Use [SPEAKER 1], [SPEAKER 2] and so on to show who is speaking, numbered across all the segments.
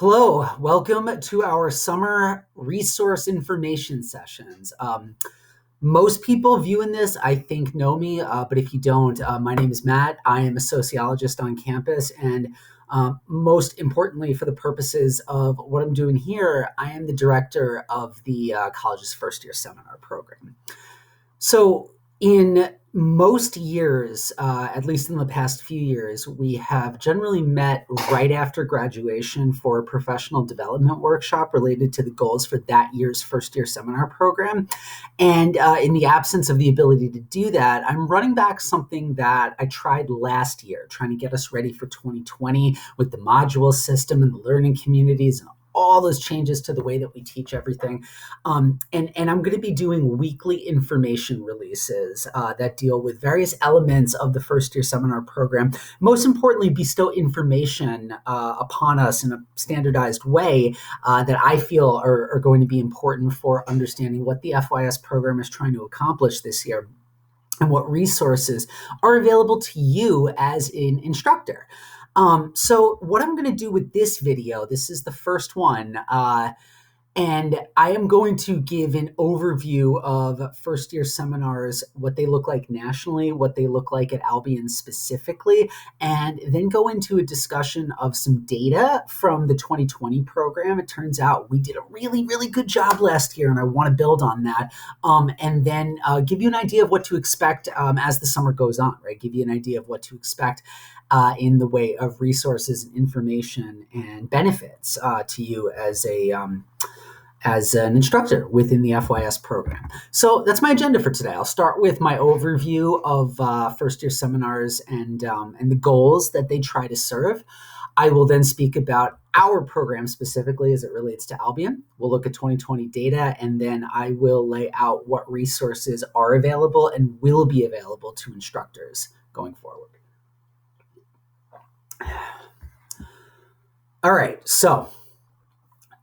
[SPEAKER 1] Hello, welcome to our summer resource information sessions. Most people viewing this, I think, know me, but if you don't, my name is Matt. I am a sociologist on campus, and most importantly, for the purposes of what I'm doing here, I am the director of the college's first year seminar program. So in most years, at least in the past few years, we have generally met right after graduation for a professional development workshop related to the goals for that year's first year seminar program. And in the absence of the ability to do that, I'm running back something that I tried last year, trying to get us ready for 2020 with the module system and the learning communities and all those changes to the way that we teach everything. And I'm going to be doing weekly information releases that deal with various elements of the first year seminar program. Most importantly, bestow information upon us in a standardized way that I feel are going to be important for understanding what the FYS program is trying to accomplish this year and what resources are available to you as an instructor. So what I'm going to do with this video, this is the first one, and I am going to give an overview of first year seminars, what they look like nationally, what they look like at Albion specifically, and then go into a discussion of some data from the 2020 program. It turns out we did a really, really good job last year, and I want to build on that. And then give you an idea of what to expect as the summer goes on, right? Give you an idea of what to expect in the way of resources and information and benefits to you as an instructor within the FYS program. So that's my agenda for today. I'll start with my overview of first year seminars and the goals that they try to serve. I will then speak about our program specifically as it relates to Albion. We'll look at 2020 data, and then I will lay out what resources are available and will be available to instructors going forward. All right, so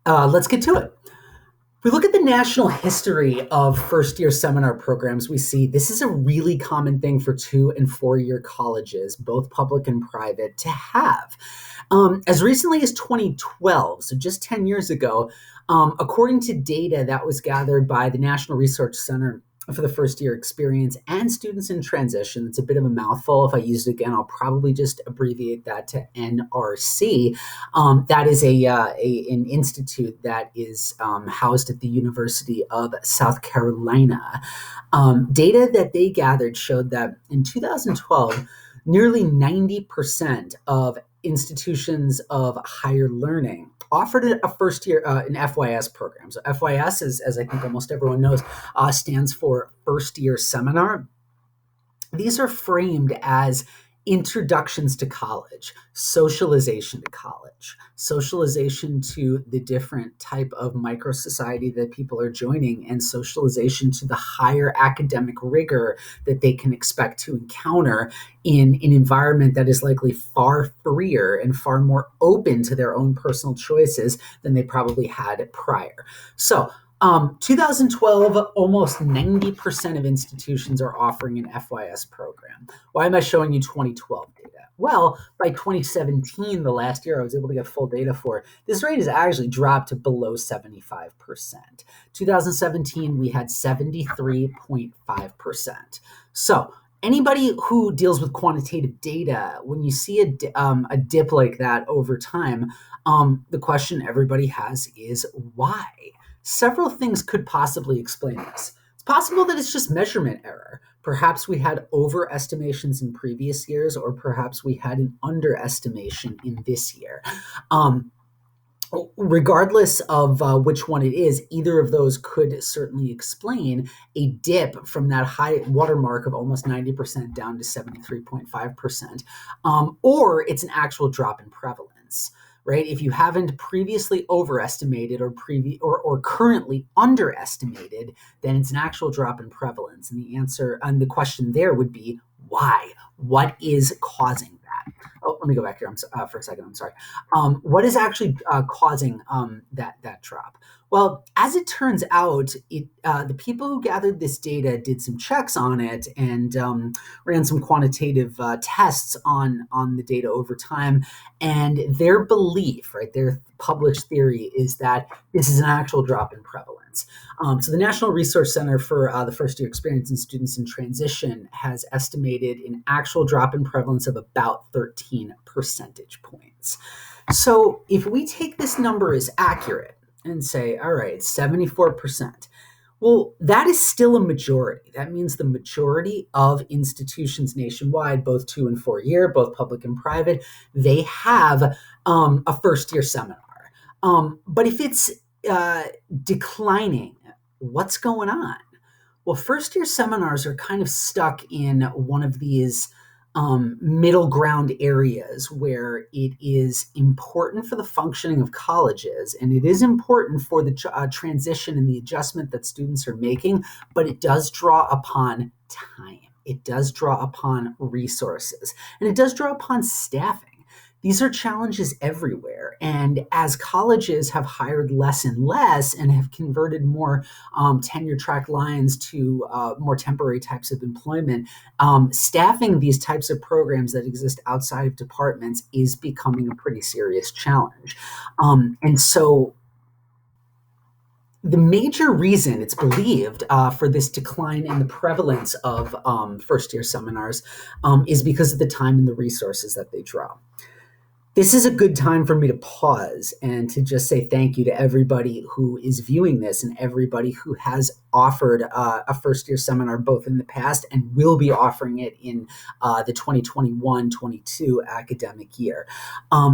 [SPEAKER 1] let's get to it. If we look at the national history of first-year seminar programs, we see this is a really common thing for 2- and 4-year colleges, both public and private, to have. As recently as 2012, so just 10 years ago, according to data that was gathered by the National Research Center for the First Year Experience and Students in Transition. It's a bit of a mouthful. If I use it again, I'll probably just abbreviate that to NRC. That is an institute that is housed at the University of South Carolina. Data that they gathered showed that in 2012, nearly 90% of institutions of higher learning offered a first year, an FYS program. So FYS, as I think almost everyone knows, stands for first year seminar. These are framed as introductions to college, socialization to college, socialization to the different type of micro-society that people are joining, and socialization to the higher academic rigor that they can expect to encounter in an environment that is likely far freer and far more open to their own personal choices than they probably had prior. So 2012, almost 90% of institutions are offering an FYS program. Why am I showing you 2012 data? Well, by 2017, the last year I was able to get full data for, this rate has actually dropped to below 75%. 2017, we had 73.5%. So anybody who deals with quantitative data, when you see a dip like that over time, the question everybody has is why? Several things could possibly explain this. It's possible that it's just measurement error. Perhaps we had overestimations in previous years, or perhaps we had an underestimation in this year. Regardless of which one it is, either of those could certainly explain a dip from that high watermark of almost 90% down to 73.5%, or it's an actual drop in prevalence. Right? If you haven't previously overestimated or currently underestimated, then it's an actual drop in prevalence. And the answer and the question there would be why? What is causing that? Oh, let me go back here for a second. I'm sorry. What is actually causing that drop? Well, as it turns out, the people who gathered this data did some checks on it and ran some quantitative tests on the data over time. And their belief, right, their published theory is that this is an actual drop in prevalence. So the National Resource Center for the First Year Experience in Students in Transition has estimated an actual drop in prevalence of about 13 percentage points. So if we take this number as accurate and say, all right, 74%, well, that is still a majority. That means the majority of institutions nationwide, both 2 and 4 year, both public and private, they have a first year seminar. But if it's declining, what's going on? Well, first year seminars are kind of stuck in one of these middle ground areas where it is important for the functioning of colleges and it is important for the transition and the adjustment that students are making, but it does draw upon time. It does draw upon resources and it does draw upon staffing. These are challenges everywhere. And as colleges have hired less and less and have converted more tenure track lines to more temporary types of employment, staffing these types of programs that exist outside of departments is becoming a pretty serious challenge. And so the major reason it's believed for this decline in the prevalence of first-year seminars is because of the time and the resources that they draw. This is a good time for me to pause and to just say thank you to everybody who is viewing this and everybody who has offered a first-year seminar both in the past and will be offering it in the 2021-22 academic year.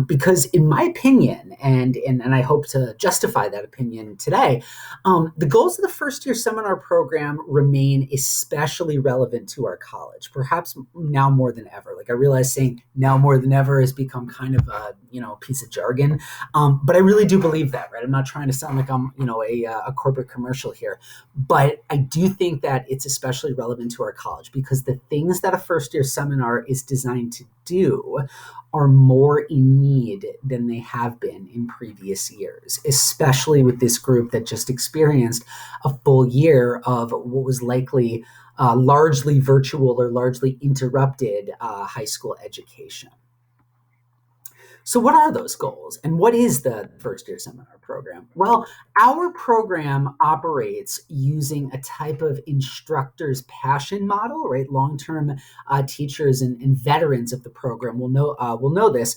[SPEAKER 1] Because in my opinion, and I hope to justify that opinion today, the goals of the first-year seminar program remain especially relevant to our college, perhaps now more than ever. Like I realize saying now more than ever has become kind of a piece of jargon, but I really do believe that, right? I'm not trying to sound like I'm a corporate commercial here, but I do think that it's especially relevant to our college because the things that a first year seminar is designed to do are more in need than they have been in previous years, especially with this group that just experienced a full year of what was likely largely virtual or largely interrupted high school education. So what are those goals and what is the first year seminar program? Well, our program operates using a type of instructor's passion model, right? Long-term teachers and veterans of the program will know this.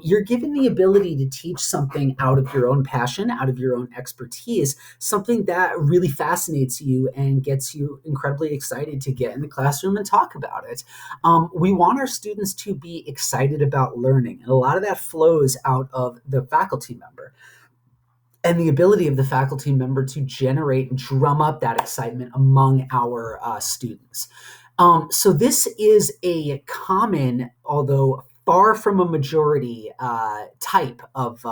[SPEAKER 1] You're given the ability to teach something out of your own passion, out of your own expertise, something that really fascinates you and gets you incredibly excited to get in the classroom and talk about it. We want our students to be excited about learning, and a lot of that flows out of the faculty member and the ability of the faculty member to generate and drum up that excitement among our students. So this is a common, although far from a majority, type of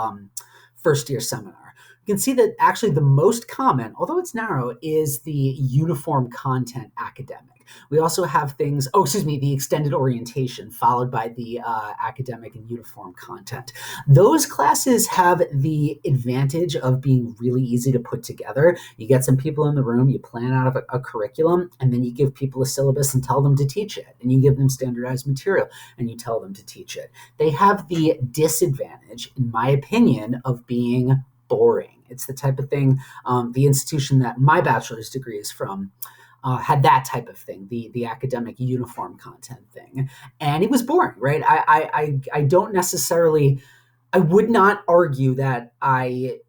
[SPEAKER 1] first year seminar. You can see that actually the most common, although it's narrow, is the uniform content academic. We also have things, the extended orientation followed by the academic and uniform content. Those classes have the advantage of being really easy to put together. You get some people in the room, you plan out a curriculum, and then you give people a syllabus and tell them to teach it. And you give them standardized material and you tell them to teach it. They have the disadvantage, in my opinion, of being boring. It's the type of thing, the institution that my bachelor's degree is from had that type of thing, the academic uniform content thing. And it was boring, right? I don't necessarily, I would not argue that I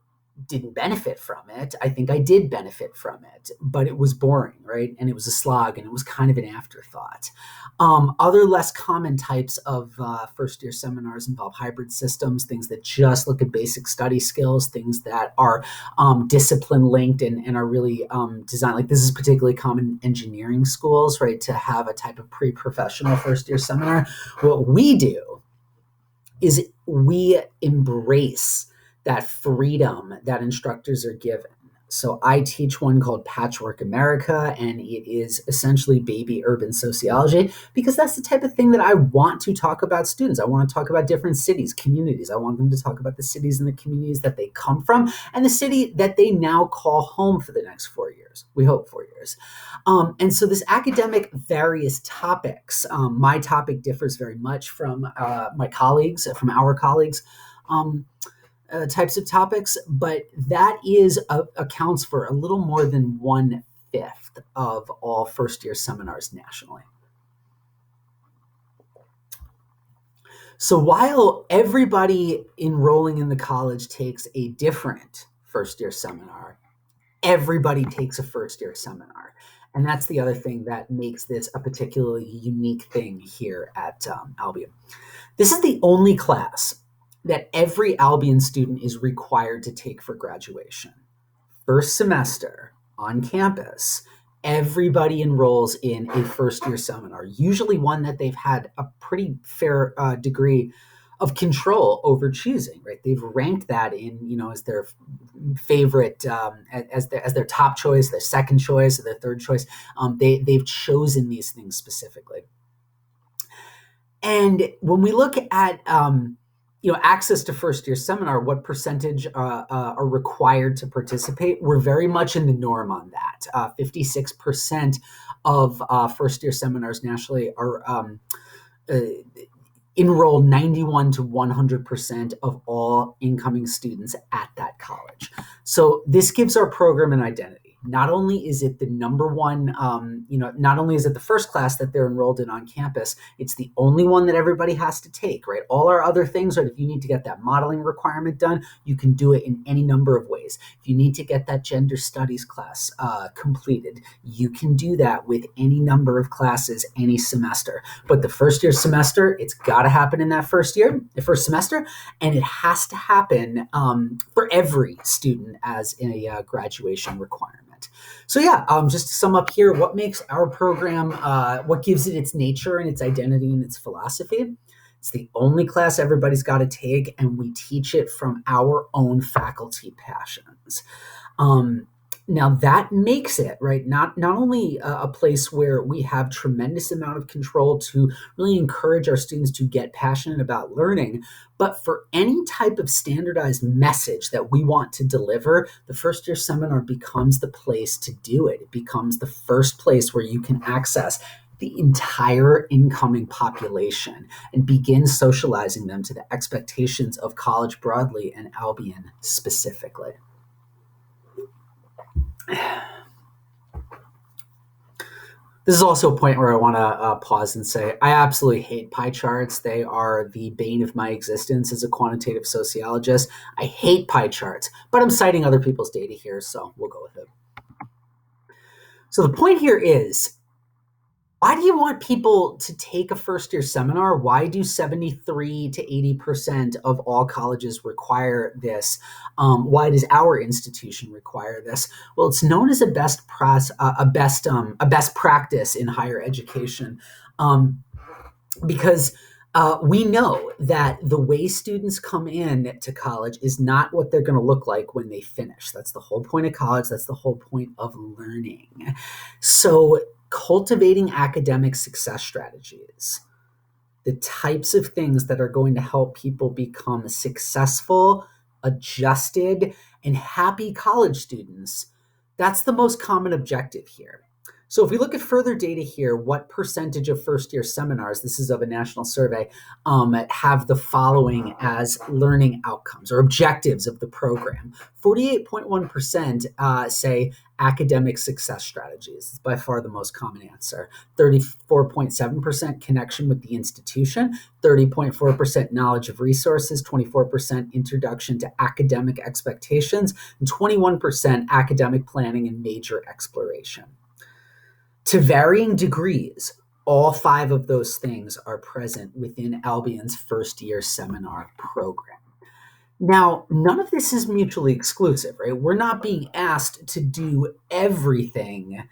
[SPEAKER 1] didn't benefit from it. I think I did benefit from it, but it was boring, right? And it was a slog and it was kind of an afterthought. Other less common types of first year seminars involve hybrid systems, things that just look at basic study skills, things that are discipline linked and are really designed. Like this is particularly common in engineering schools, right? To have a type of pre-professional first year seminar. What we do is we embrace that freedom that instructors are given. So I teach one called Patchwork America, and it is essentially baby urban sociology because that's the type of thing that I want to talk about students. I want to talk about different cities, communities. I want them to talk about the cities and the communities that they come from and the city that they now call home for the next 4 years. We hope 4 years. And so this academic various topics, my topic differs very much from my colleagues, from our colleagues. Types of topics, but that accounts for a little more than 1/5 of all first-year seminars nationally. So while everybody enrolling in the college takes a different first-year seminar, everybody takes a first-year seminar. And that's the other thing that makes this a particularly unique thing here at Albion. This is the only class that every Albion student is required to take for graduation. First semester on campus, everybody enrolls in a first-year seminar, usually one that they've had a pretty fair degree of control over choosing, right? They've ranked that in, as their favorite, as their top choice, their second choice, or their third choice. They've chosen these things specifically. And when we look at access to first-year seminar, what percentage are required to participate, we're very much in the norm on that. 56% of first-year seminars nationally are enroll 91 to 100% of all incoming students at that college. So this gives our program an identity. Not only is it the number one, not only is it the first class that they're enrolled in on campus, it's the only one that everybody has to take, right? All our other things, right? If you need to get that modeling requirement done, you can do it in any number of ways. If you need to get that gender studies class completed, you can do that with any number of classes, any semester. But the first year semester, it's got to happen in that first semester, and it has to happen for every student as a graduation requirement. So just to sum up here, what makes our program, what gives it its nature and its identity and its philosophy? It's the only class everybody's got to take, and we teach it from our own faculty passions. Now that makes it, right, not only a place where we have tremendous amount of control to really encourage our students to get passionate about learning, but for any type of standardized message that we want to deliver, the first year seminar becomes the place to do it. It becomes the first place where you can access the entire incoming population and begin socializing them to the expectations of college broadly and Albion specifically. This is also a point where I want to pause and say, I absolutely hate pie charts. They are the bane of my existence as a quantitative sociologist. I hate pie charts, but I'm citing other people's data here, so we'll go with it. So the point here is, why do you want people to take a first-year seminar? Why do 73 to 80% of all colleges require this? Why does our institution require this? Well, it's known as a best practice in higher education because we know that the way students come in to college is not what they're going to look like when they finish. That's the whole point of college. That's the whole point of learning. So cultivating academic success strategies, the types of things that are going to help people become successful, adjusted, and happy college students, that's the most common objective here. So if we look at further data here, what percentage of first-year seminars, this is of a national survey, have the following as learning outcomes or objectives of the program? 48.1% say academic success strategies. It's by far the most common answer. 34.7% connection with the institution, 30.4% knowledge of resources, 24% introduction to academic expectations, and 21% academic planning and major exploration. To varying degrees, all 5 of those things are present within Albion's first-year seminar program. Now, none of this is mutually exclusive, right? We're not being asked to do everything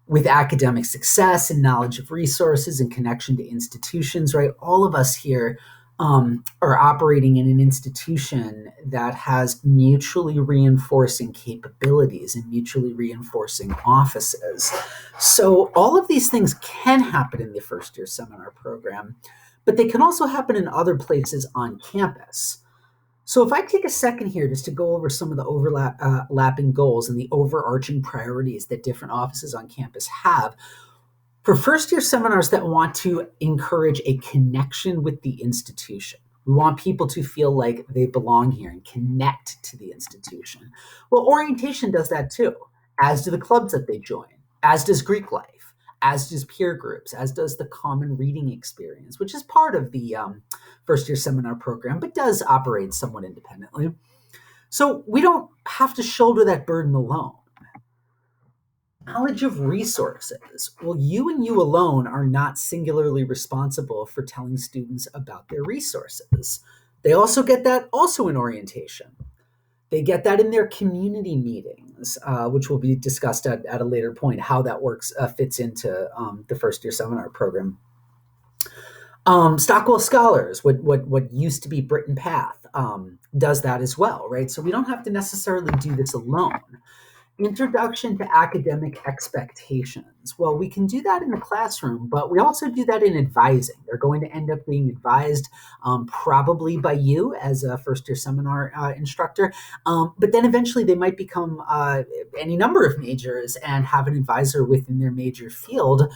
[SPEAKER 1] with academic success and knowledge of resources and connection to institutions, right? All of us here are operating in an institution that has mutually reinforcing capabilities and mutually reinforcing offices. So all of these things can happen in the first year seminar program, but they can also happen in other places on campus. So if I take a second here just to go over some of the overlapping goals and the overarching priorities that different offices on campus have, for first year seminars that want to encourage a connection with the institution, we want people to feel like they belong here and connect to the institution. Well, orientation does that too, as do the clubs that they join, as does Greek life, as does peer groups, as does the common reading experience, which is part of the first year seminar program, but does operate somewhat independently. So we don't have to shoulder that burden alone. Knowledge of resources. Well, you and you alone are not singularly responsible for telling students about their resources. They also get that also in orientation. They get that in their community meetings, which will be discussed at a later point, how that works, fits into the first year seminar program. Stockwell Scholars, what used to be Britain Path, does that as well, right? So we don't have to necessarily do this alone. Introduction to academic expectations. Well, we can do that in the classroom, but we also do that in advising. They're going to end up being advised probably by you as a first year seminar instructor, but then eventually they might become any number of majors and have an advisor within their major field.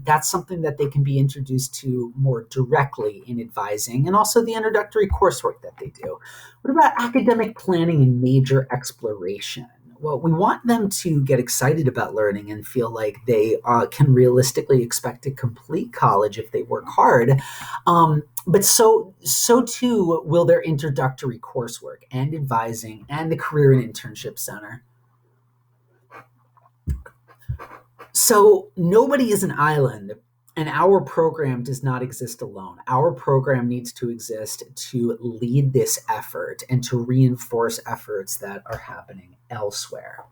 [SPEAKER 1] That's something that they can be introduced to more directly in advising, and also the introductory coursework that they do. What about academic planning and major exploration? Well, we want them to get excited about learning and feel like they can realistically expect to complete college if they work hard. But so too will their introductory coursework and advising and the Career and Internship Center. So nobody is an island, and our program does not exist alone. Our program needs to exist to lead this effort and to reinforce efforts that are happening elsewhere.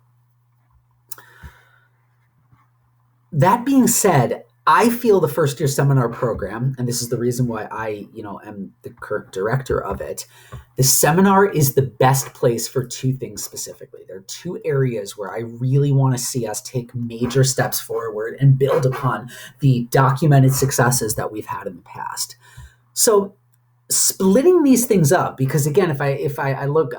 [SPEAKER 1] That being said, I feel the first year seminar program, and this is the reason why I, am the current director of it. The seminar is the best place for two things specifically. There are two areas where I really want to see us take major steps forward and build upon the documented successes that we've had in the past. So splitting these things up, because again, if I look,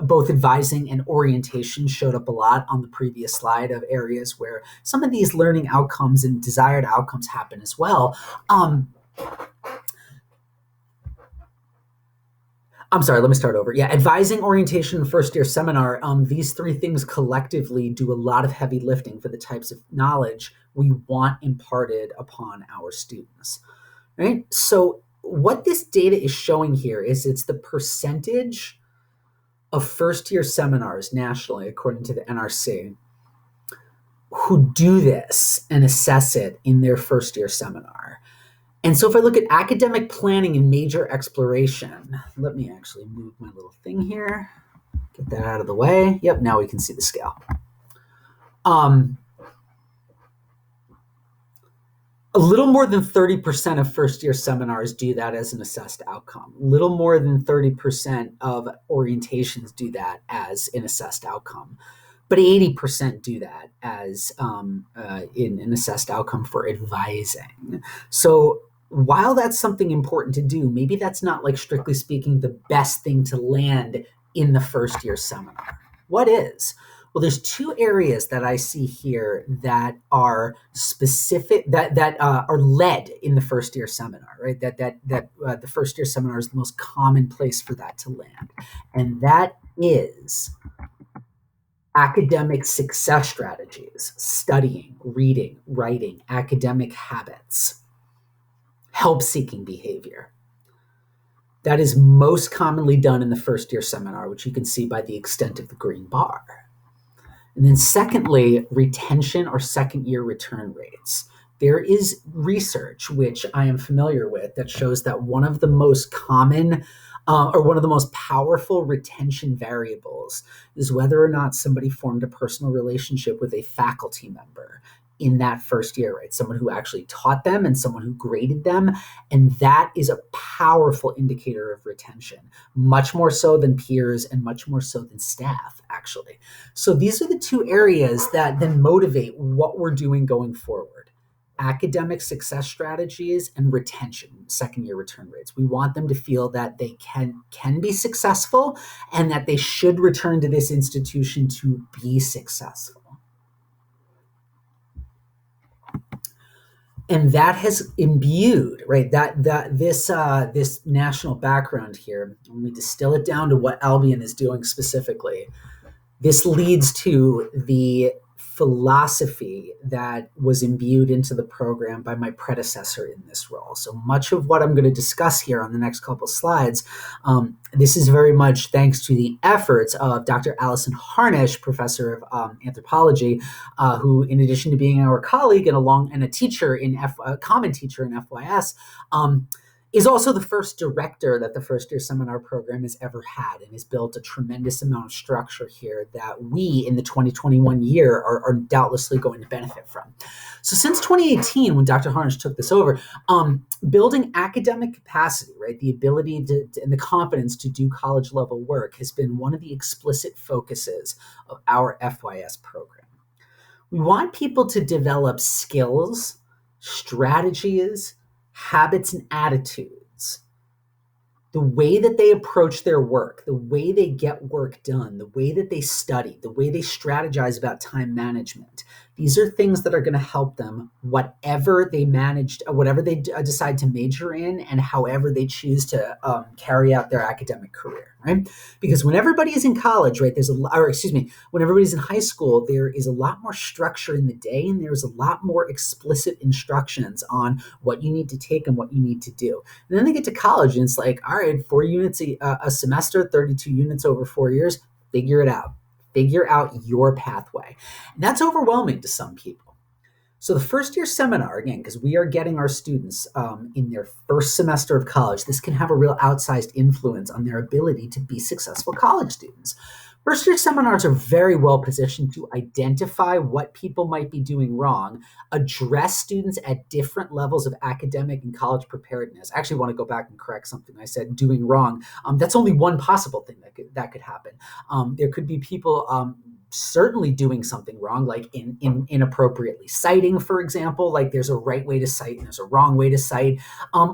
[SPEAKER 1] both advising and orientation showed up a lot on the previous slide of areas where some of these learning outcomes and desired outcomes happen as well. I'm sorry, let me start over. Yeah, advising, orientation, and first year seminar, these three things collectively do a lot of heavy lifting for the types of knowledge we want imparted upon our students, right? So what this data is showing here is it's the percentage of first year seminars nationally, according to the NRC, who do this and assess it in their first year seminar. And so if I look at academic planning and major exploration, let me actually move my little thing here, get that out of the way. Yep, now we can see the scale. A little more than 30% of first year seminars do that as an assessed outcome. Little more than 30% of orientations do that as an assessed outcome. But 80% do that as in an assessed outcome for advising. So while that's something important to do, maybe that's not, like, strictly speaking, the best thing to land in the first year seminar. What is? Well, there's two areas that I see here that are specific, that are led in the first year seminar, right? That the first year seminar is the most common place for that to land, and that is academic success strategies, studying, reading, writing, academic habits, help-seeking behavior. That is most commonly done in the first year seminar, which you can see by the extent of the green bar. And then secondly, retention or second year return rates. There is research, which I am familiar with, that shows that one of the most common or one of the most powerful retention variables is whether or not somebody formed a personal relationship with a faculty member in that first year, right? Someone who actually taught them and someone who graded them. And that is a powerful indicator of retention, much more so than peers and much more so than staff, actually. So these are the two areas that then motivate what we're doing going forward: academic success strategies and retention, second year return rates. We want them to feel that they can be successful and that they should return to this institution to be successful. And that has imbued, right, this national background here. When we distill it down to what Albion is doing specifically, this leads to the philosophy that was imbued into the program by my predecessor in this role. So much of what I'm going to discuss here on the next couple slides, this is very much thanks to the efforts of Dr. Allison Harnish, professor of anthropology, who, in addition to being our colleague and a teacher a common teacher in FYS, is also the first director that the first year seminar program has ever had, and has built a tremendous amount of structure here that we in the 2021 year are doubtlessly going to benefit from. So since 2018, when Dr. Harnish took this over, building academic capacity, right, the ability and the competence to do college level work has been one of the explicit focuses of our FYS program. We want people to develop skills, strategies, habits, and attitudes, the way that they approach their work, the way they get work done, the way that they study, the way they strategize about time management. These are things that are going to help them whatever they decide to major in and however they choose to carry out their academic career, right? Because when everybody is in college, right, when everybody's in high school, there is a lot more structure in the day, and there's a lot more explicit instructions on what you need to take and what you need to do. And then they get to college, and it's like, all right, 4 units a semester, 32 units over 4 years, figure it out. Figure out your pathway. And that's overwhelming to some people. So the first year seminar, again, because we are getting our students in their first semester of college, this can have a real outsized influence on their ability to be successful college students. First year seminars are very well positioned to identify what people might be doing wrong, address students at different levels of academic and college preparedness. I actually want to go back and correct something I said, doing wrong. That's only one possible thing that could happen. There could be people certainly doing something wrong, like inappropriately citing, for example, like there's a right way to cite and there's a wrong way to cite,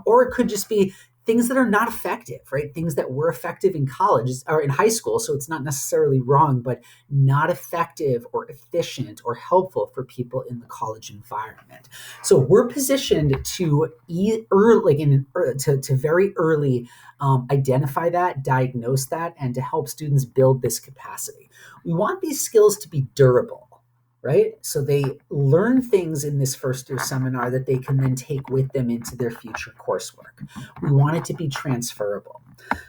[SPEAKER 1] or it could just be things that are not effective, right? Things that were effective in college or in high school, so it's not necessarily wrong, but not effective or efficient or helpful for people in the college environment. So we're positioned to very early identify that, diagnose that, and to help students build this capacity. We want these skills to be durable, right? So they learn things in this first year seminar that they can then take with them into their future coursework. We want it to be transferable.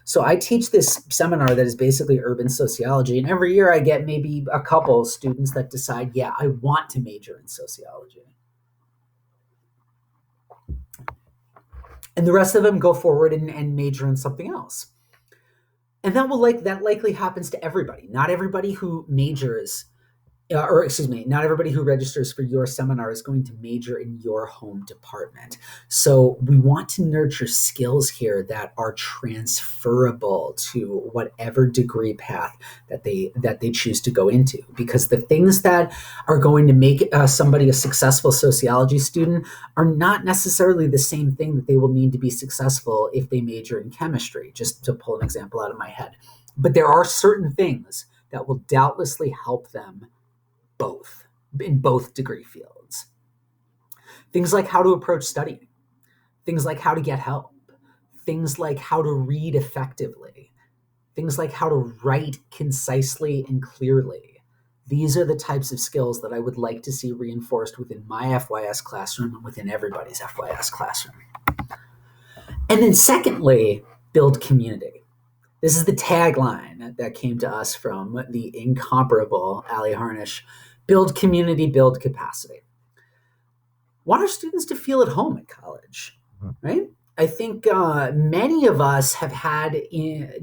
[SPEAKER 1] So I teach this seminar that is basically urban sociology, and every year I get maybe a couple students that decide, yeah, I want to major in sociology. And the rest of them go forward and major in something else. And that likely happens to everybody. Not everybody who majors not everybody who registers for your seminar is going to major in your home department. So we want to nurture skills here that are transferable to whatever degree path that they choose to go into. Because the things that are going to make somebody a successful sociology student are not necessarily the same thing that they will need to be successful if they major in chemistry, just to pull an example out of my head. But there are certain things that will doubtlessly help them in both degree fields. Things like how to approach studying, things like how to get help, things like how to read effectively, things like how to write concisely and clearly. These are the types of skills that I would like to see reinforced within my FYS classroom and within everybody's FYS classroom. And then secondly, build community. This is the tagline that came to us from the incomparable Ali Harnish: build community, build capacity. Want our students to feel at home at college, right? I think many of us have had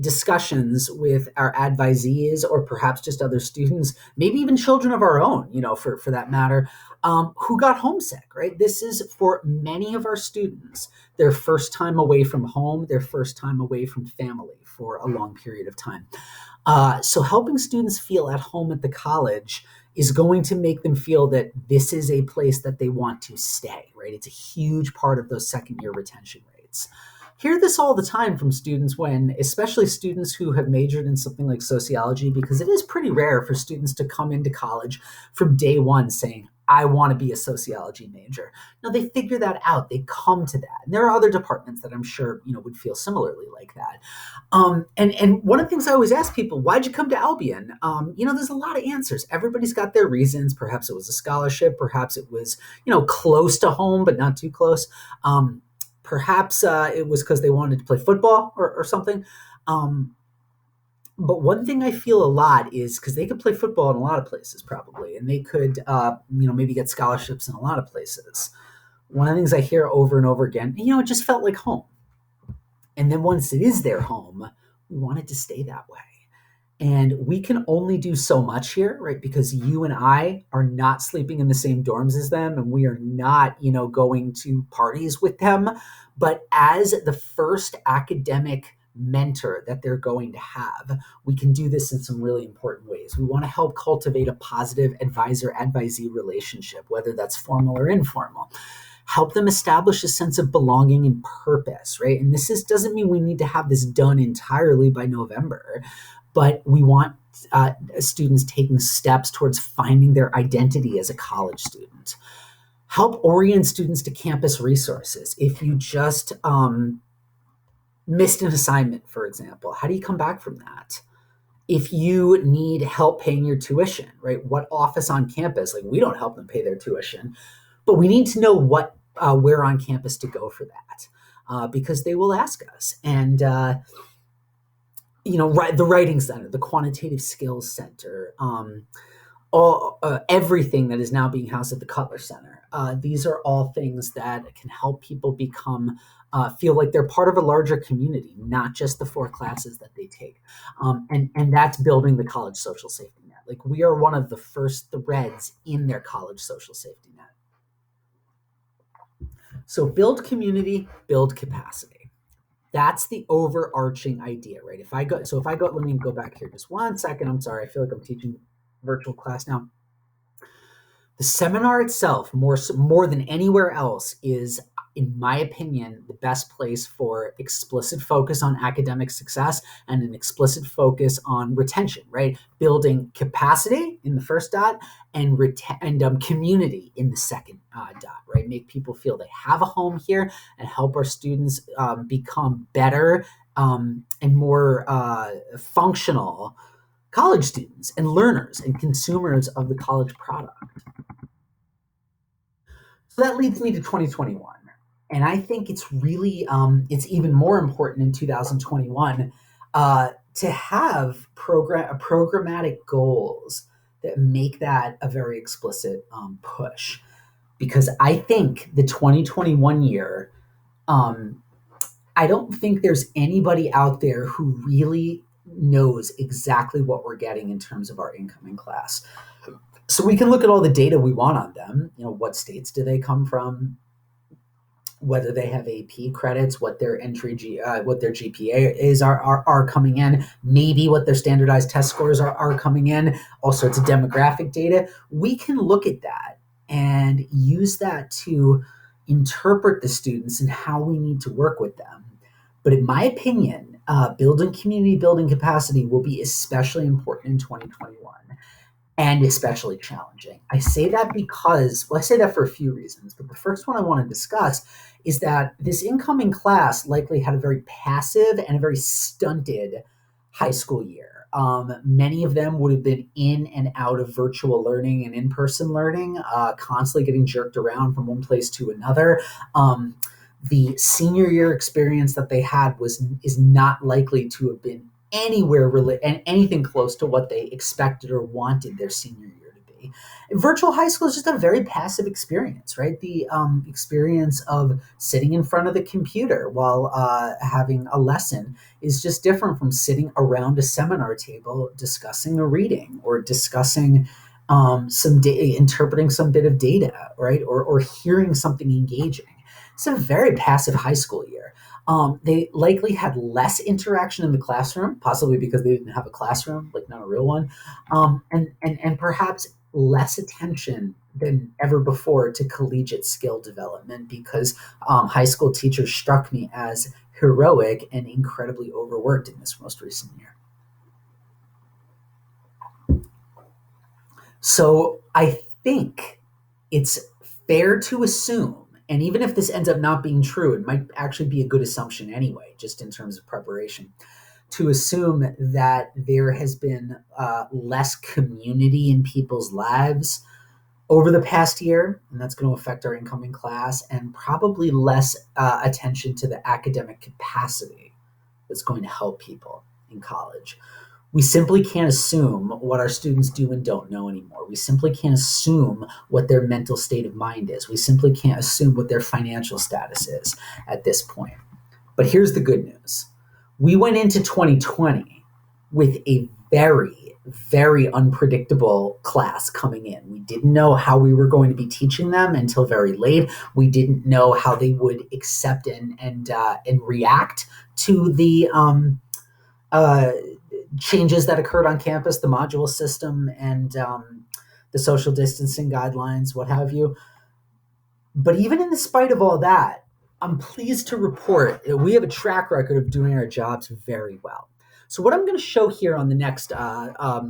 [SPEAKER 1] discussions with our advisees, or perhaps just other students, maybe even children of our own, for that matter, who got homesick, right? This is for many of our students, their first time away from home, their first time away from family for a long period of time. So helping students feel at home at the college is going to make them feel that this is a place that they want to stay, right? It's a huge part of those second year retention rates. Hear this all the time from students when, especially students who have majored in something like sociology, because it is pretty rare for students to come into college from day one saying, I want to be a sociology major. Now they figure that out. They come to that. And there are other departments that I'm sure, would feel similarly like that. And one of the things I always ask people, why'd you come to Albion? There's a lot of answers. Everybody's got their reasons. Perhaps it was a scholarship. Perhaps it was, close to home, but not too close. Perhaps it was because they wanted to play football or something. But one thing I feel a lot is because they could play football in a lot of places probably, and they could, maybe get scholarships in a lot of places. One of the things I hear over and over again, it just felt like home. And then once it is their home, we want it to stay that way. And we can only do so much here, right? Because you and I are not sleeping in the same dorms as them, and we are not, going to parties with them. But as the first academic mentor that they're going to have, we can do this in some really important ways. We want to help cultivate a positive advisor-advisee relationship, whether that's formal or informal. Help them establish a sense of belonging and purpose, right? And doesn't mean we need to have this done entirely by November, but we want students taking steps towards finding their identity as a college student. Help orient students to campus resources. If you just missed an assignment, for example, how do you come back from that? If you need help paying your tuition, right? What office on campus? Like, we don't help them pay their tuition, but we need to know where on campus to go for that, because they will ask us. And the Writing Center, the Quantitative Skills Center, everything that is now being housed at the Cutler Center. These are all things that can help people feel like they're part of a larger community, not just the 4 classes that they take. And that's building the college social safety net. Like, we are one of the first threads in their college social safety net. So build community, build capacity. That's the overarching idea, right? Let me go back here just 1 second. I'm sorry. I feel like I'm teaching virtual class now. The seminar itself, more than anywhere else, is, in my opinion, the best place for explicit focus on academic success and an explicit focus on retention, right? Building capacity in the first dot and community in the second dot, right? Make people feel they have a home here and help our students become better and more functional college students and learners and consumers of the college product. So that leads me to 2021. And I think it's really, it's even more important in 2021 to have programmatic goals that make that a very explicit push. Because I think the 2021 year, I don't think there's anybody out there who really knows exactly what we're getting in terms of our incoming class. So we can look at all the data we want on them. What states do they come from? Whether they have AP credits, what their what their GPA is are coming in, maybe what their standardized test scores are coming in, all sorts of demographic data. We can look at that and use that to interpret the students and how we need to work with them. But in my opinion, building community, building capacity will be especially important in 2021. And especially challenging. I say that I say that for a few reasons, but the first one I want to discuss is that this incoming class likely had a very passive and a very stunted high school year. Many of them would have been in and out of virtual learning and in-person learning, constantly getting jerked around from one place to another. The senior year experience that they had is not likely to have been anywhere and anything close to what they expected or wanted their senior year to be. Virtual high school is just a very passive experience, right? The experience of sitting in front of the computer while having a lesson is just different from sitting around a seminar table discussing a reading or discussing interpreting some bit of data, right? Or hearing something engaging. It's a very passive high school year. They likely had less interaction in the classroom, possibly because they didn't have a classroom, like not a real one, and perhaps less attention than ever before to collegiate skill development because high school teachers struck me as heroic and incredibly overworked in this most recent year. So I think it's fair to assume, and even if this ends up not being true, it might actually be a good assumption anyway, just in terms of preparation, to assume that there has been less community in people's lives over the past year, and that's going to affect our incoming class, and probably less attention to the academic capacity that's going to help people in college. We simply can't assume what our students do and don't know anymore. We simply can't assume what their mental state of mind is. We simply can't assume what their financial status is at this point. But here's the good news. We went into 2020 with a very, very unpredictable class coming in. We didn't know how we were going to be teaching them until very late. We didn't know how they would accept and react to the changes that occurred on campus, the module system and the social distancing guidelines, what have you. But even in the spite of all that, I'm pleased to report that we have a track record of doing our jobs very well. So what I'm going to show here on the next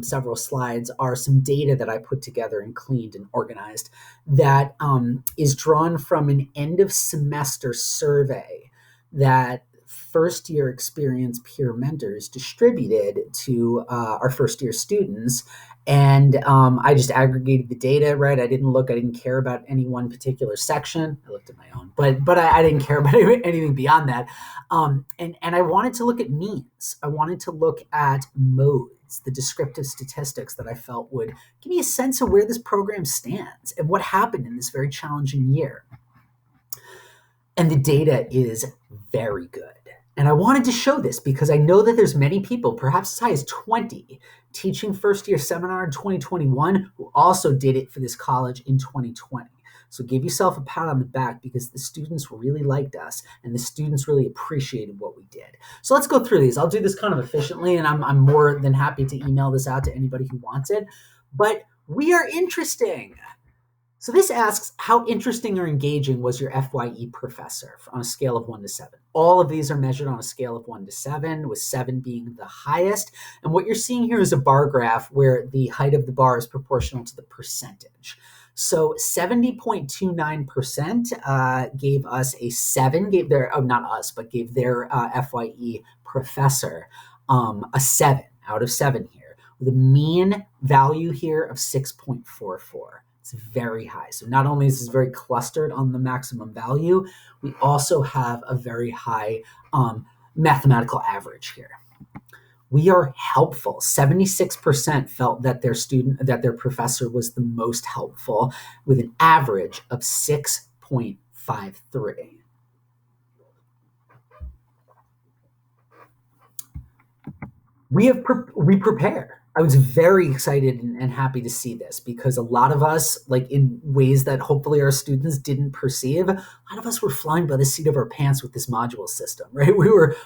[SPEAKER 1] several slides are some data that I put together and cleaned and organized that is drawn from an end of semester survey that first year experience peer mentors distributed to our first year students. And I just aggregated the data, right? I didn't care about any one particular section. I looked at my own, but I didn't care about anything beyond that. And I wanted to look at means. I wanted to look at modes, the descriptive statistics that I felt would give me a sense of where this program stands and what happened in this very challenging year. And the data is very good. And I wanted to show this because I know that there's many people, perhaps as high as 20, teaching first year seminar in 2021 who also did it for this college in 2020. So give yourself a pat on the back because the students really liked us and the students really appreciated what we did. So let's go through these. I'll do this kind of efficiently and I'm more than happy to email this out to anybody who wants it. But we are interesting. So this asks, how interesting or engaging was your FYE professor on a scale of 1 to 7? All of these are measured on a scale of 1 to 7, with 7 being the highest. And what you're seeing here is a bar graph where the height of the bar is proportional to the percentage. So 70.29% gave us a 7, gave their FYE professor a 7 out of 7 here, with a mean value here of 6.44. It's very high. So not only is this very clustered on the maximum value, we also have a very high mathematical average here. We are helpful. 76% felt that their professor was the most helpful, with an average of 6.53. We prepare. I was very excited and happy to see this because a lot of us, like in ways that hopefully our students didn't perceive, a lot of us were flying by the seat of our pants with this module system, right? We're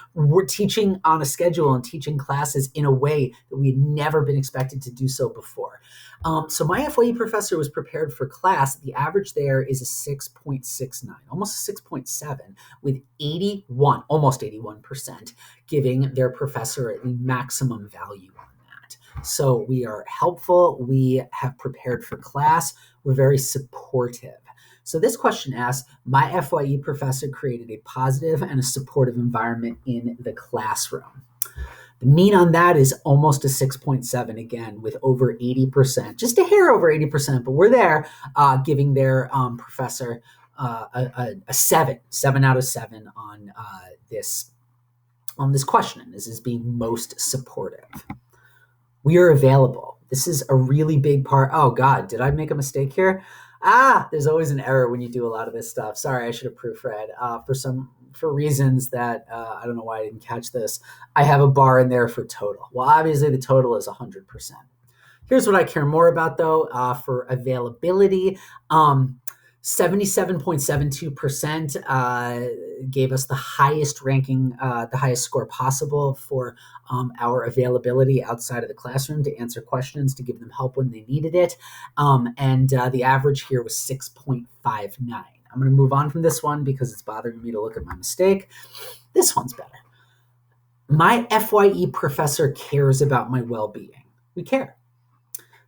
[SPEAKER 1] teaching on a schedule and teaching classes in a way that we had never been expected to do so before. So my FYE professor was prepared for class. The average there is a 6.69, almost a 6.7, with almost 81% giving their professor the maximum value on that. So we are helpful. We have prepared for class. We're very supportive. So this question asks, my FYE professor created a positive and a supportive environment in the classroom. The mean on that is almost a 6.7, again, with over 80%, just a hair over 80%, but we're there, giving their professor a 7 out of 7 on this question. This is being most supportive. We are available. This is a really big part. Oh God, did I make a mistake here? There's always an error when you do a lot of this stuff. Sorry, I should have proofread. For reasons that I don't know why I didn't catch this, I have a bar in there for total. Well, obviously the total is 100%. Here's what I care more about, though, for availability. 77.72% gave us the highest ranking, the highest score possible for our availability outside of the classroom to answer questions, to give them help when they needed it. And the average here was 6.59. I'm going to move on from this one because it's bothering me to look at my mistake. This one's better. My FYE professor cares about my well-being. We care.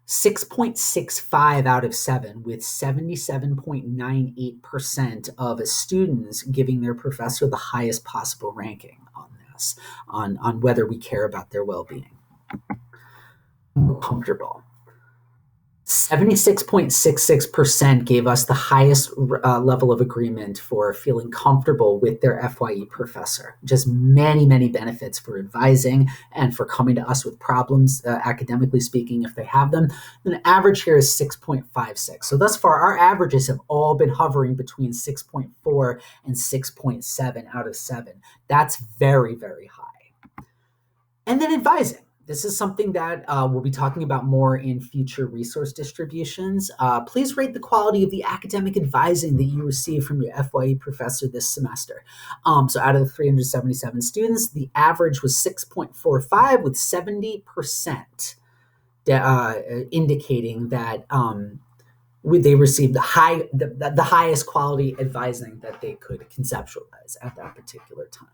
[SPEAKER 1] 6.65 out of 7, with 77.98% of students giving their professor the highest possible ranking on this, on whether we care about their well-being. Comfortable. 76.66% gave us the highest level of agreement for feeling comfortable with their FYE professor. Just many, many benefits for advising and for coming to us with problems, academically speaking, if they have them. And the average here is 6.56. So thus far, our averages have all been hovering between 6.4 and 6.7 out of 7. That's very, very high. And then advising. This is something that we'll be talking about more in future resource distributions. Please rate the quality of the academic advising that you receive from your FYE professor this semester. So out of the 377 students, the average was 6.45, with 70% indicating that they received the highest quality advising that they could conceptualize at that particular time.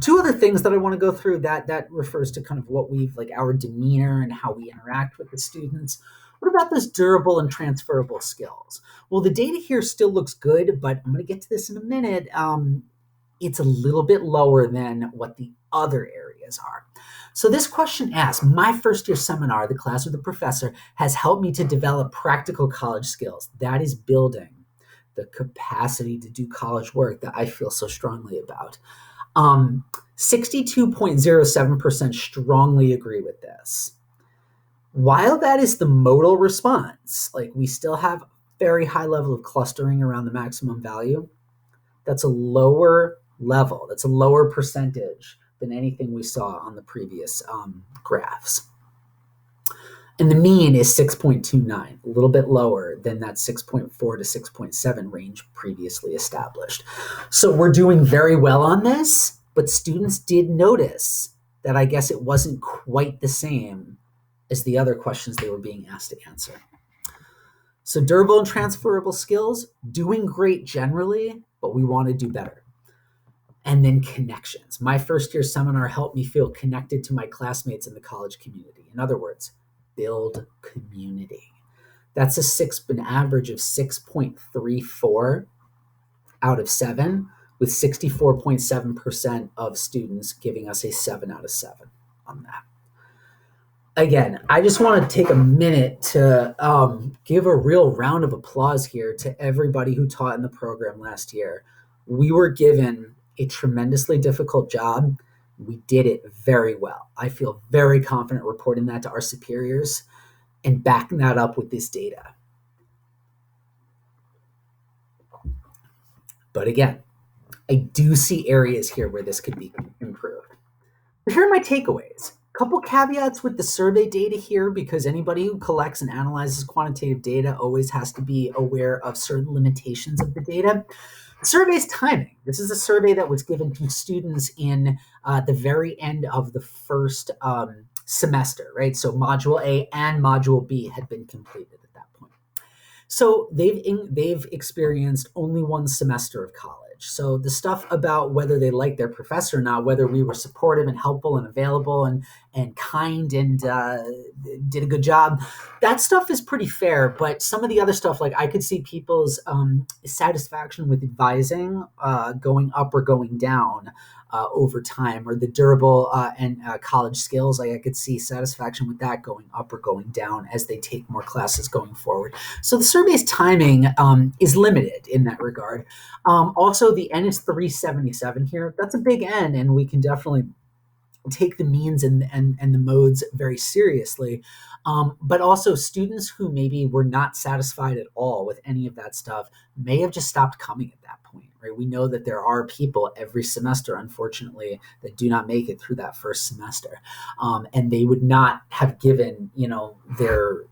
[SPEAKER 1] Two other things that I want to go through that refers to kind of what we've, like, our demeanor and how we interact with the students. What about those durable and transferable skills? Well, the data here still looks good, but I'm going to get to this in a minute. It's a little bit lower than what the other areas are. So this question asks, my first year seminar, the class with the professor, has helped me to develop practical college skills. That is building the capacity to do college work that I feel so strongly about. 62.07% strongly agree with this. While that is the modal response, like, we still have very high level of clustering around the maximum value, that's a lower level, that's a lower percentage than anything we saw on the previous graphs. And the mean is 6.29, a little bit lower than that 6.4 to 6.7 range previously established. So we're doing very well on this, but students did notice that I guess it wasn't quite the same as the other questions they were being asked to answer. So durable and transferable skills, doing great generally, but we want to do better. And then connections. My first year seminar helped me feel connected to my classmates in the college community. In other words, build community. That's an average of 6.34 out of 7, with 64.7% of students giving us a 7 out of 7 on that. Again, I just want to take a minute to give a real round of applause here to everybody who taught in the program last year. We were given a tremendously difficult job. We did it very well. I feel very confident reporting that to our superiors and backing that up with this data. But again, I do see areas here where this could be improved. Here are my takeaways. A couple caveats with the survey data here, because anybody who collects and analyzes quantitative data always has to be aware of certain limitations of the data. Survey's timing. This is a survey that was given to students in the very end of the first semester, right? So Module A and Module B had been completed at that point. So they've experienced only one semester of college. So the stuff about whether they liked their professor or not, whether we were supportive and helpful and available and kind and did a good job, that stuff is pretty fair. But some of the other stuff, like, I could see people's satisfaction with advising going up or going down over time, or the durable and college skills, like, I could see satisfaction with that going up or going down as they take more classes going forward. So the survey's timing is limited in that regard. Also, the N is 377 here. That's a big N, and we can definitely take the means and the modes very seriously. But also students who maybe were not satisfied at all with any of that stuff may have just stopped coming at that point, right? We know that there are people every semester, unfortunately, that do not make it through that first semester. And they would not have given, their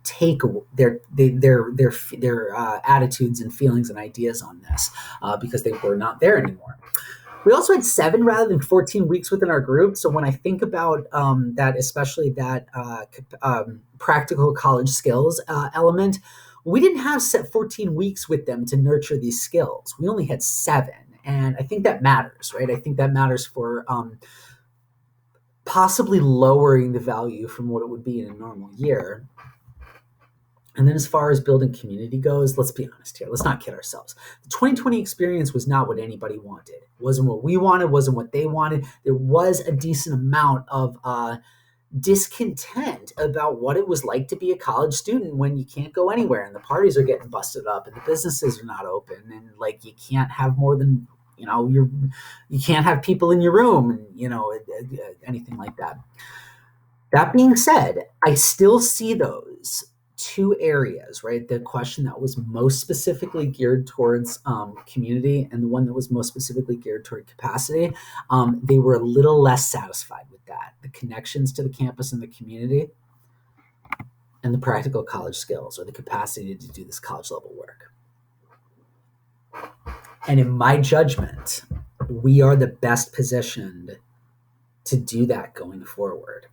[SPEAKER 1] attitudes and feelings and ideas on this because they were not there anymore. We also had 7 rather than 14 weeks within our group. So when I think about that, especially that practical college skills element, we didn't have set 14 weeks with them to nurture these skills. We only had 7. And I think that matters, right? I think that matters for possibly lowering the value from what it would be in a normal year. And then as far as building community goes, let's be honest here. Let's not kid ourselves. The 2020 experience was not what anybody wanted. It wasn't what we wanted, wasn't what they wanted. There was a decent amount of discontent about what it was like to be a college student when you can't go anywhere and the parties are getting busted up and the businesses are not open and like you can't have more than, you can't have people in your room and, anything like that. That being said, I still see those 2 areas, right? The question that was most specifically geared towards community and the one that was most specifically geared toward capacity, they were a little less satisfied with that. The connections to the campus and the community and the practical college skills or the capacity to do this college level work. And in my judgment, we are the best positioned to do that going forward.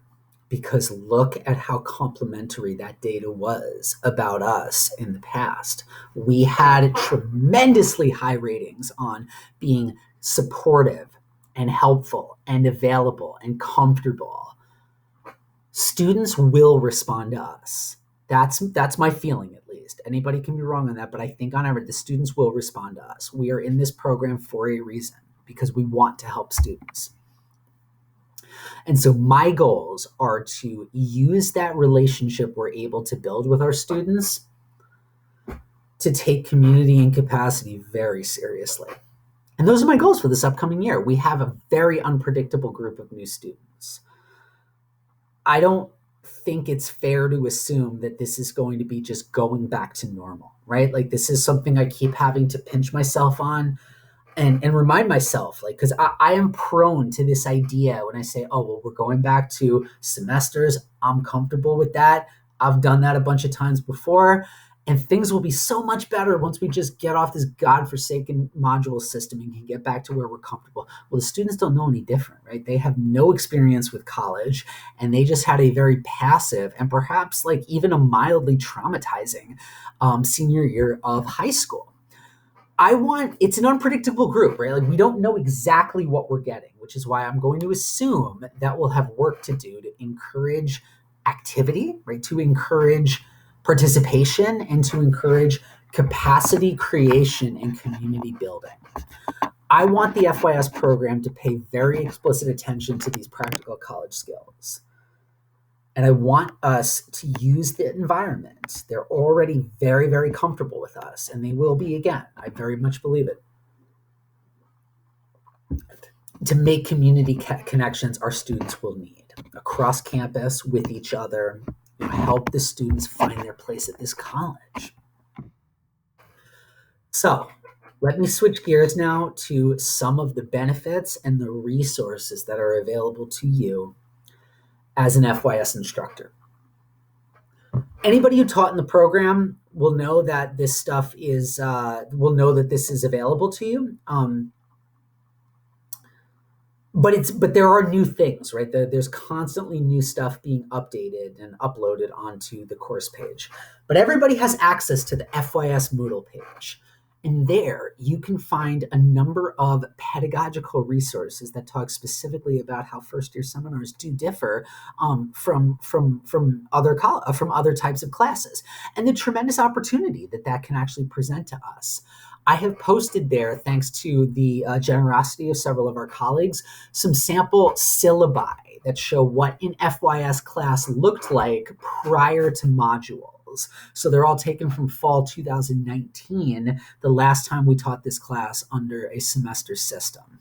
[SPEAKER 1] Because look at how complimentary that data was about us in the past. We had tremendously high ratings on being supportive and helpful and available and comfortable. Students will respond to us. That's my feeling, at least. Anybody can be wrong on that, but I think on average, the students will respond to us. We are in this program for a reason, because we want to help students. And so my goals are to use that relationship we're able to build with our students to take community and capacity very seriously. And those are my goals for this upcoming year. We have a very unpredictable group of new students. I don't think it's fair to assume that this is going to be just going back to normal, right? Like this is something I keep having to pinch myself on. And remind myself, like, because I am prone to this idea when I say, oh, well, we're going back to semesters. I'm comfortable with that. I've done that a bunch of times before. And things will be so much better once we just get off this godforsaken module system and can get back to where we're comfortable. Well, the students don't know any different, right? They have no experience with college, and they just had a very passive and perhaps like even a mildly traumatizing senior year of high school. It's an unpredictable group, right? Like we don't know exactly what we're getting, which is why I'm going to assume that we'll have work to do to encourage activity, right? To encourage participation and to encourage capacity creation and community building. I want the FYS program to pay very explicit attention to these practical college skills. And I want us to use the environment. They're already very, very comfortable with us, and they will be again. I very much believe it. To make community connections our students will need across campus with each other, help the students find their place at this college. So let me switch gears now to some of the benefits and the resources that are available to you as an FYS instructor. Anybody who taught in the program will know that this stuff is this is available to you. But there are new things, right? There's constantly new stuff being updated and uploaded onto the course page. But everybody has access to the FYS Moodle page. And there you can find a number of pedagogical resources that talk specifically about how first-year seminars do differ from other types of classes, and the tremendous opportunity that can actually present to us. I have posted there, thanks to the generosity of several of our colleagues, some sample syllabi that show what an FYS class looked like prior to modules. So they're all taken from fall 2019, the last time we taught this class under a semester system.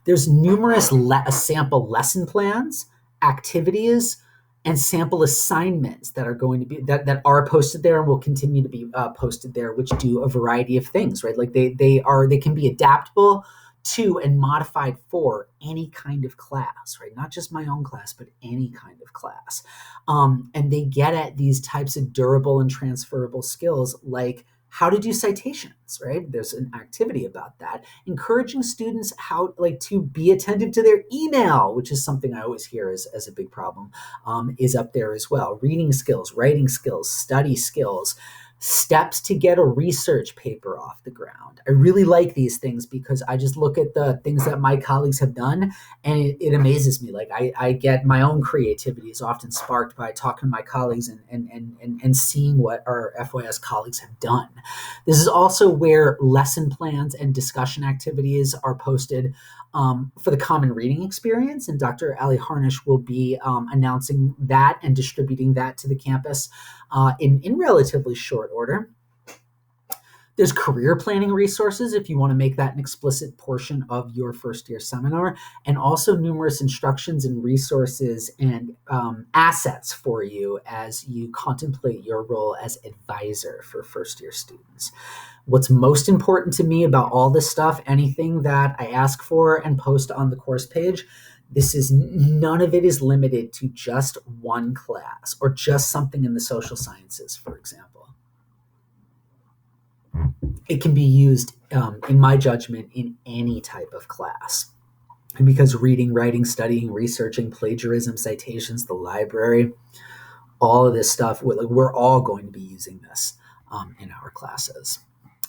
[SPEAKER 1] There's numerous sample lesson plans activities and sample assignments that are going to be that are posted there and will continue to be posted there, which do a variety of things, right? Like they can be adaptable to and modified for any kind of class, right? Not just my own class, but any kind of class. And they get at these types of durable and transferable skills like how to do citations, right? There's an activity about that. Encouraging students how to be attentive to their email, which is something I always hear as a big problem, is up there as well. Reading skills, writing skills, study skills, steps to get a research paper off the ground. I really like these things because I just look at the things that my colleagues have done and it amazes me. Like I get my own creativity is often sparked by talking to my colleagues and seeing what our FYS colleagues have done. This is also where lesson plans and discussion activities are posted for the common reading experience. And Dr. Ali Harnish will be announcing that and distributing that to the campus in relatively short order. There's career planning resources if you want to make that an explicit portion of your first year seminar, and also numerous instructions and resources and assets for you as you contemplate your role as advisor for first year students. What's most important to me about all this stuff, anything that I ask for and post on the course page, none of it is limited to just one class or just something in the social sciences, for example. It can be used, in my judgment, in any type of class. And because reading, writing, studying, researching, plagiarism, citations, the library, all of this stuff, we're all going to be using this in our classes.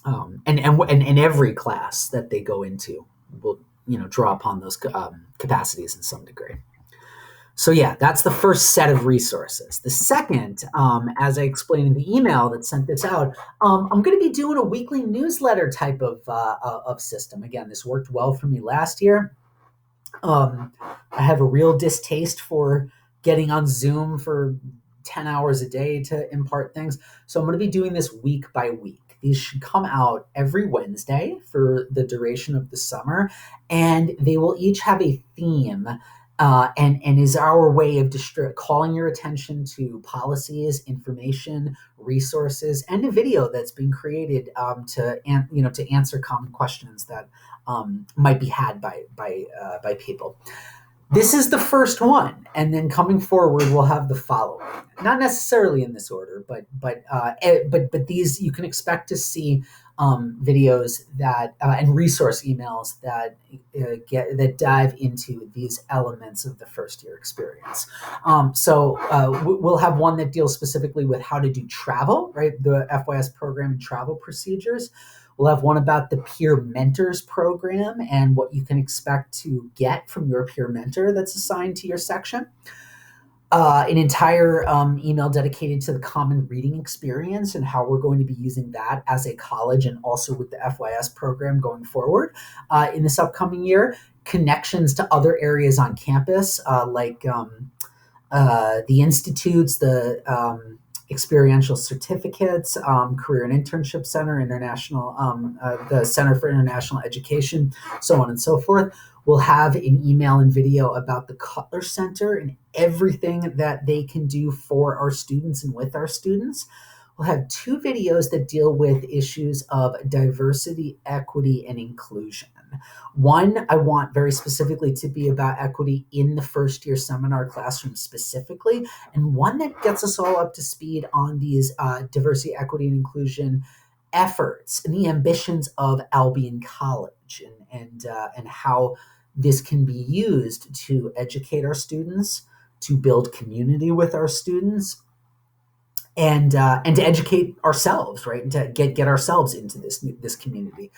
[SPEAKER 1] And every class that they go into will draw upon those capacities in some degree. So yeah, that's the first set of resources. The second, as I explained in the email that sent this out, I'm going to be doing a weekly newsletter type of system. Again, this worked well for me last year. I have a real distaste for getting on Zoom for 10 hours a day to impart things. So I'm going to be doing this week by week. These should come out every Wednesday for the duration of the summer, and they will each have a theme. And is our way of calling your attention to policies, information, resources, and a video that's been created to answer common questions that might be had by people. This is the first one, and then coming forward, we'll have the following. Not necessarily in this order, but these you can expect to see videos that and resource emails that dive into these elements of the first year experience. So we'll have one that deals specifically with how to do travel, right? The FYS program and travel procedures. We'll have one about the peer mentors program and what you can expect to get from your peer mentor that's assigned to your section. An entire email dedicated to the common reading experience and how we're going to be using that as a college and also with the FYS program going forward in this upcoming year. Connections to other areas on campus like the institutes, the experiential certificates, Career and Internship Center, the Center for International Education, so on and so forth. We'll have an email and video about the Cutler Center and everything that they can do for our students and with our students. We'll have 2 videos that deal with issues of diversity, equity, and inclusion. One, I want very specifically to be about equity in the first year seminar classroom specifically, and one that gets us all up to speed on these diversity, equity, and inclusion efforts and the ambitions of Albion College and how this can be used to educate our students, to build community with our students, and to educate ourselves, right, and to get ourselves into this community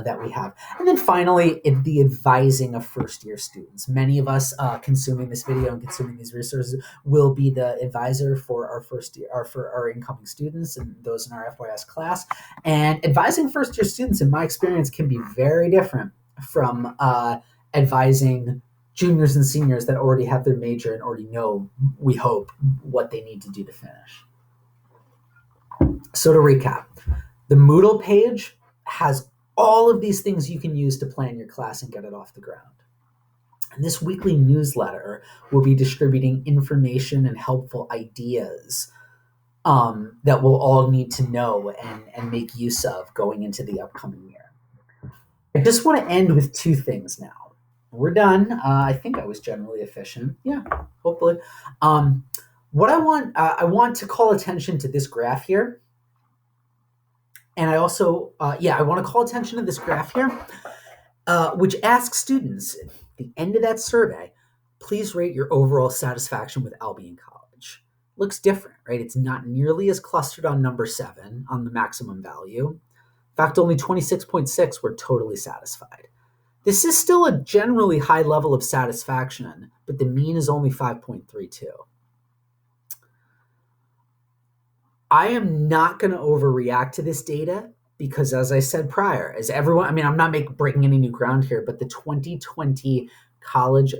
[SPEAKER 1] that we have. And then finally, the advising of first year students. Many of us consuming this video and consuming these resources will be the advisor for our first year, or for our incoming students and those in our FYS class. And advising first year students, in my experience, can be very different from advising juniors and seniors that already have their major and already know, we hope, what they need to do to finish. So to recap, the Moodle page has all of these things you can use to plan your class and get it off the ground. And this weekly newsletter will be distributing information and helpful ideas that we'll all need to know and make use of going into the upcoming year. I just want to end with two things now. We're done. I think I was generally efficient. Yeah, hopefully. What I want to call attention to this graph here. And I also, I want to call attention to this graph here, which asks students at the end of that survey, please rate your overall satisfaction with Albion College. Looks different, right? It's not nearly as clustered on number 7 on the maximum value. In fact, only 26.6 were totally satisfied. This is still a generally high level of satisfaction, but the mean is only 5.32. I am not going to overreact to this data because, as I said prior, as everyone, I'm not breaking any new ground here, but the 2020 college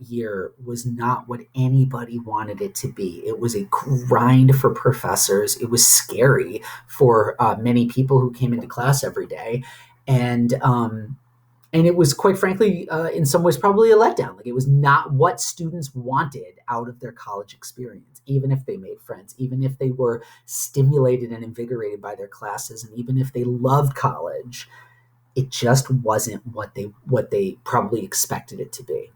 [SPEAKER 1] year was not what anybody wanted it to be. It was a grind for professors. It was scary for many people who came into class every day. And it was, quite frankly, in some ways, probably a letdown. Like, it was not what students wanted out of their college experience, even if they made friends, even if they were stimulated and invigorated by their classes, and even if they loved college. It just wasn't what they probably expected it to be.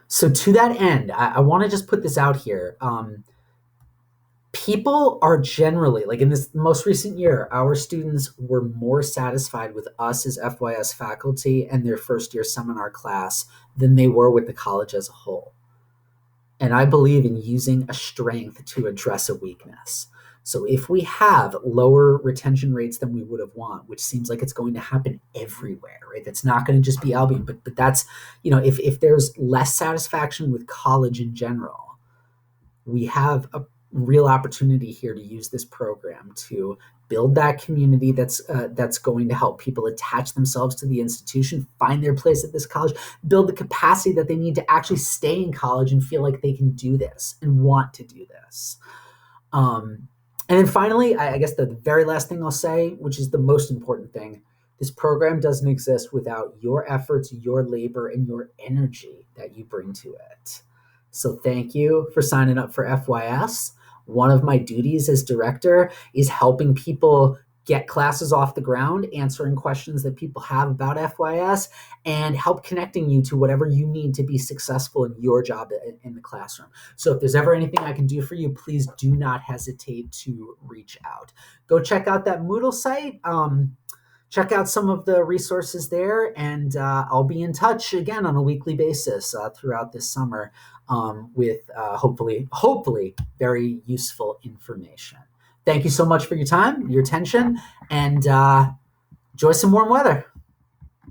[SPEAKER 1] So to that end, I want to just put this out here. People are generally, like in this most recent year, our students were more satisfied with us as FYS faculty and their first year seminar class than they were with the college as a whole. And I believe in using a strength to address a weakness. So if we have lower retention rates than we would have want, which seems like it's going to happen everywhere, right? That's not going to just be Albion, but that's, if there's less satisfaction with college in general, we have a real opportunity here to use this program to build that community that's going to help people attach themselves to the institution, find their place at this college, build the capacity that they need to actually stay in college and feel like they can do this and want to do this. And then finally, I guess the very last thing I'll say, which is the most important thing, this program doesn't exist without your efforts, your labor, and your energy that you bring to it. So thank you for signing up for FYS. One of my duties as director is helping people get classes off the ground, answering questions that people have about FYS, and help connecting you to whatever you need to be successful in your job in the classroom. So if there's ever anything I can do for you, please do not hesitate to reach out. Go check out that Moodle site. Check out some of the resources there, and I'll be in touch again on a weekly basis throughout this summer with hopefully very useful information. Thank you so much for your time, your attention, and enjoy some warm weather.